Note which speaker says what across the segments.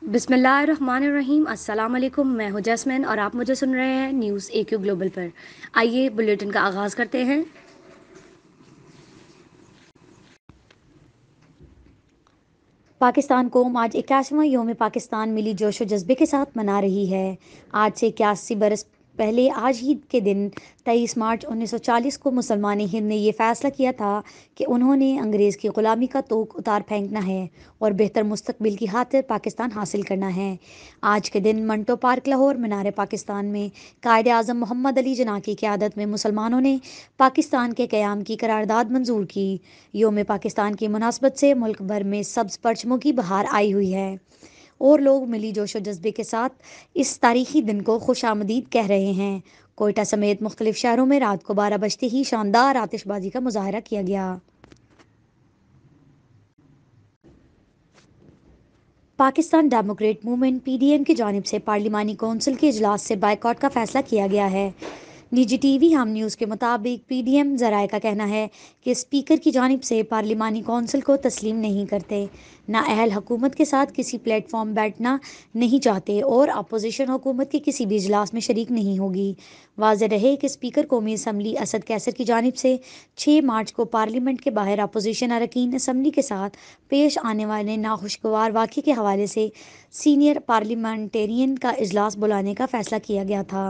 Speaker 1: बिस्मिल्लाहिर्रहमानिर्रहीम। अस्सलाम वालेकुम। मैं हूं जैस्मिन और आप मुझे सुन रहे हैं न्यूज़ AQ ग्लोबल पर। आइए बुलेटिन का आगाज़ करते हैं। पाकिस्तान कौम आज 81वां यौम पाकिस्तान मिली जोशो जज्बे के साथ मना रही है। आज से 81 बरस पहले आज ही के दिन 23 मार्च 1940 को मुसलमान हिंद ने यह फ़ैसला किया था कि उन्होंने अंग्रेज़ की ग़ुलामी का तोक उतार फेंकना है और बेहतर मुस्तकबिल की खातिर पाकिस्तान हासिल करना है। आज के दिन मंटो पार्क लाहौर मीनार पाकिस्तान में कायद आज़म मोहम्मद अली जिन्ना की क़यादत में मुसलमानों ने पाकिस्तान के क़याम की करारदाद मंजूर की। यौम पाकिस्तान की मुनासबत से मुल्क भर में सब्ज़ परचमों की बहार आई हुई है और लोग मिली जोशो जज्बे के साथ इस तारीखी दिन को खुशामदीद कह रहे हैं। कोयटा समेत मुख्तलिफ शहरों में रात को 12 बजते ही शानदार आतिशबाजी का मुजाहरा किया गया। पाकिस्तान डेमोक्रेट मूवमेंट PDM की जानिब से पार्लिमानी कौंसिल के इजलास से बाइकआउट का फैसला किया गया है। निजी टीवी हम न्यूज़ के मुताबिक PDM ज़राए का कहना है कि स्पीकर की जानिब से पार्लिमानी कौंसिल को तस्लीम नहीं करते, नाअहल हुकूमत के साथ किसी प्लेटफॉर्म बैठना नहीं चाहते और अपोजिशन हुकूमत के किसी भी इजलास में शरीक नहीं होगी। वाज़ेह रहे कि स्पीकर कौमी असम्बली असद कैसर की जानिब से 6 मार्च को पार्लियामेंट के बाहर अपोजिशन अरकान असम्बली के साथ पेश आने वाले नाखुशगवार वाक़े के हवाले से सीनियर पार्लियामेंटेरियन का इजलास बुलाने का फ़ैसला किया गया था।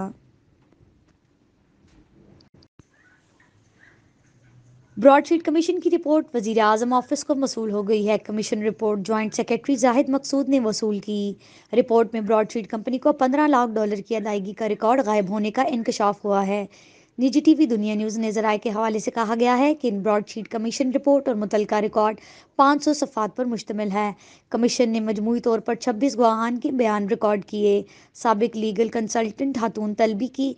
Speaker 1: ब्रॉडशीट कमीशन की रिपोर्ट वज़ीर आज़म ऑफिस को मसूल हो गई है। Commission report joint secretary Zahid Maqsood ने वसूल की। रिपोर्ट में ब्रॉडशीट कंपनी को $15 लाख की अदायगी का रिकॉर्ड गायब होने का इंकशाफ हुआ है। निजी टीवी दुनिया न्यूज़ ने ज़राए के हवाले से कहा गया है कि ब्रॉडशीट कमीशन रिपोर्ट और मुतलका रिकॉर्ड 500 सफ़ात पर मुश्तमिल है। कमीशन ने मजमूई तौर पर 26 गवाहान के बयान रिकॉर्ड किए। साबिक लीगल कंसल्टेंट खातून तलबी की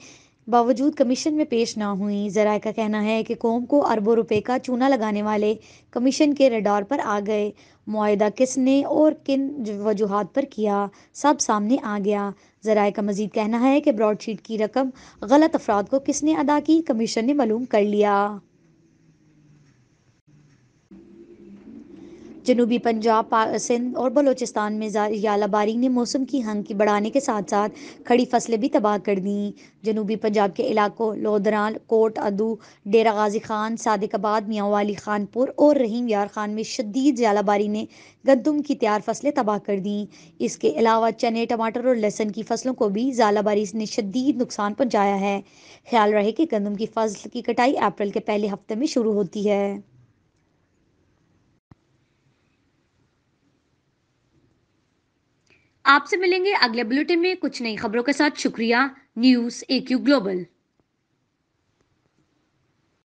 Speaker 1: बावजूद कमीशन में पेश ना हुई। ज़राए का कहना है कि कौम को अरबों रुपए का चूना लगाने वाले कमीशन के रडार पर आ गए। मुआहदा किसने और किन वजूहात पर किया, सब सामने आ गया। ज़राए का मजीद कहना है कि ब्रॉडशीट की रकम गलत अफराद को किसने अदा की, कमीशन ने मालूम कर लिया। जनूबी पंजाब सिंध और बलूचिस्तान में यालाबारी ने मौसम की हंग बढ़ाने के साथ साथ खड़ी फसलें भी तबाह कर दी। जनूबी पंजाब के इलाकों लोधरान, कोट अदू, डेरा गाजी खान, सादिकाबाद, मियाँ वाली खानपुर और रहीम यार खान में शदीद यालाबारी ने गंदम की तैयार फसलें तबाह कर दी। इसके अलावा चने, टमाटर और लहसुन की फसलों को भी यालाबारी ने शदीद नुकसान पहुँचाया है। ख्याल रहे कि गंदम की फसल की कटाई अप्रैल के पहले हफ्ते में शुरू होती है। आपसे मिलेंगे अगले बुलेटिन में कुछ नई खबरों के साथ। शुक्रिया। News AQ global.